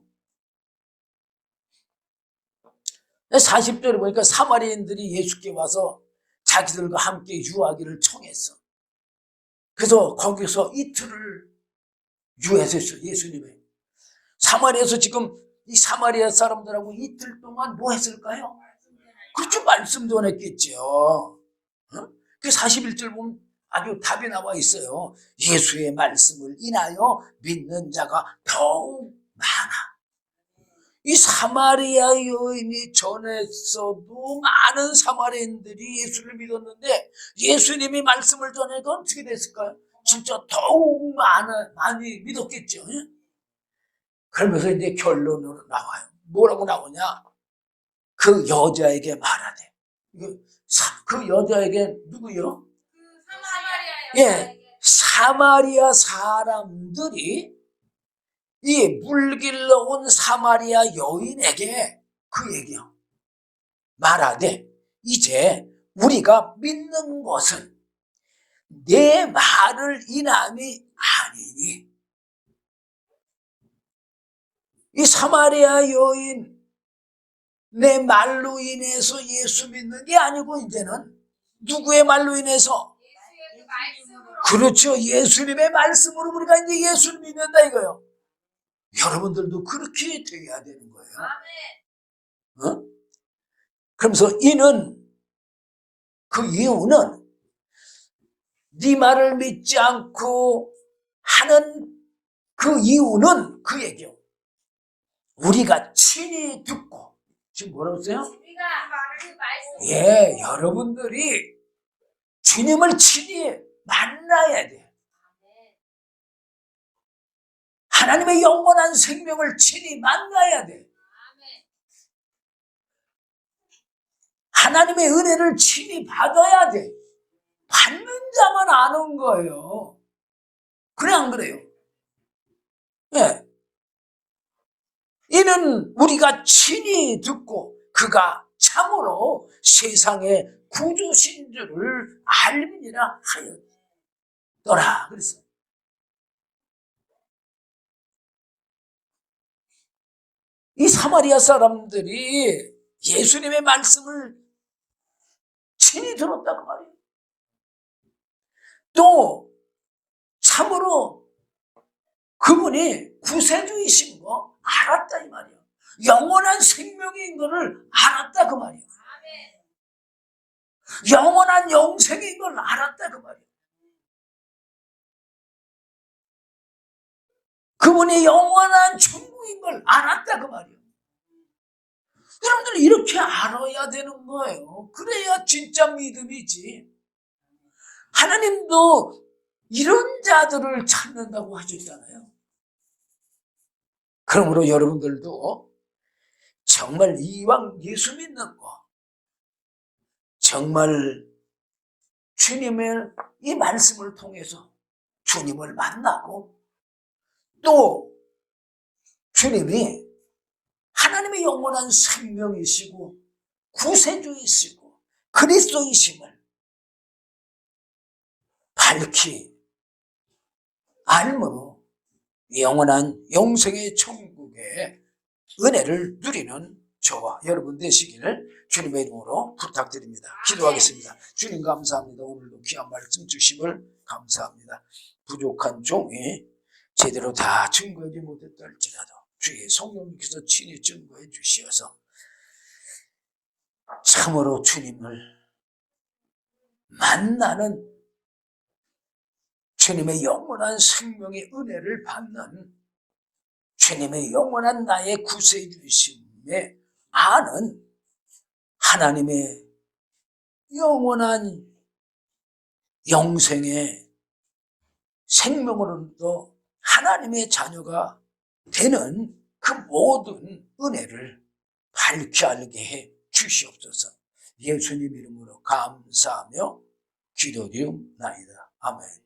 40절에 보니까 사마리아인들이 예수께 와서 자기들과 함께 유하기를 청했어. 그래서 거기서 이틀을 유했었어요. 예수님의. 사마리아에서 지금 이 사마리아 사람들하고 이틀 동안 뭐 했을까요? 그렇죠. 말씀 전했겠죠. 어? 그 41절 보면 아주 답이 나와 있어요. 예수의 말씀을 인하여 믿는 자가 더욱 많아. 이 사마리아 여인이 전에서도 많은 사마리아인들이 예수를 믿었는데 예수님이 말씀을 전해도 어떻게 됐을까요? 진짜 더욱 많이 믿었겠죠. 그러면서 이제 결론으로 나와요. 뭐라고 나오냐? 그 여자에게 말하되. 그 여자에게 누구요? 예, 사마리아 사람들이 이 물길러 온 사마리아 여인에게 그 얘기요. 말하되 이제 우리가 믿는 것은 내 말을 인함이 아니니. 이 사마리아 여인 내 말로 인해서 예수 믿는 게 아니고 이제는 누구의 말로 인해서? 그렇죠. 예수님의 말씀으로 우리가 이제 예수를 믿는다 이거요. 여러분들도 그렇게 돼야 되는 거예요. 어? 그러면서 그 이유는 네 말을 믿지 않고 하는 그 이유는 그 얘기요. 우리가 친히 듣고 지금 뭐라고 했어요? 예, 여러분들이 주님을 친히 만나야 돼. 하나님의 영원한 생명을 친히 만나야 돼. 하나님의 은혜를 친히 받아야 돼. 받는 자만 아는 거예요. 그래 안 그래요? 예. 이는 우리가 친히 듣고 그가 참으로 세상의 구주신 줄을 알미니라 하였더라. 그랬어. 이 사마리아 사람들이 예수님의 말씀을 친히 들었다고 말이에요. 또 참으로 그분이 구세주이신 거 알았다 이 말이에요. 영원한 생명인 거를 알았다 그 말이에요. 영원한 영생인 걸 알았다 그 말이에요. 그분이 영원한 천국인 걸 알았다 그 말이에요. 여러분들 이렇게 알아야 되는 거예요. 그래야 진짜 믿음이지. 하나님도 이런 자들을 찾는다고 하셨잖아요. 그러므로 여러분들도 정말 이왕 예수 믿는 거, 정말 주님의 이 말씀을 통해서 주님을 만나고 또 주님이 하나님의 영원한 생명이시고 구세주이시고 그리스도이심을 밝히 알므로 영원한 영생의 천국의 은혜를 누리는 저와 여러분 되시기를 주님의 이름으로 부탁드립니다. 기도하겠습니다. 주님 감사합니다. 오늘도 귀한 말씀 주심을 감사합니다. 부족한 종이 제대로 다 증거하지 못했다 할지라도 주의 성령님께서 친히 증거해 주시어서 참으로 주님을 만나는 주님의 영원한 생명의 은혜를 받는 주님의 영원한 나의 구세주이심에 아는 하나님의 영원한 영생의 생명으로도 하나님의 자녀가 되는 그 모든 은혜를 밝히 알게 해 주시옵소서. 예수님 이름으로 감사하며 기도드리옵나이다. 아멘.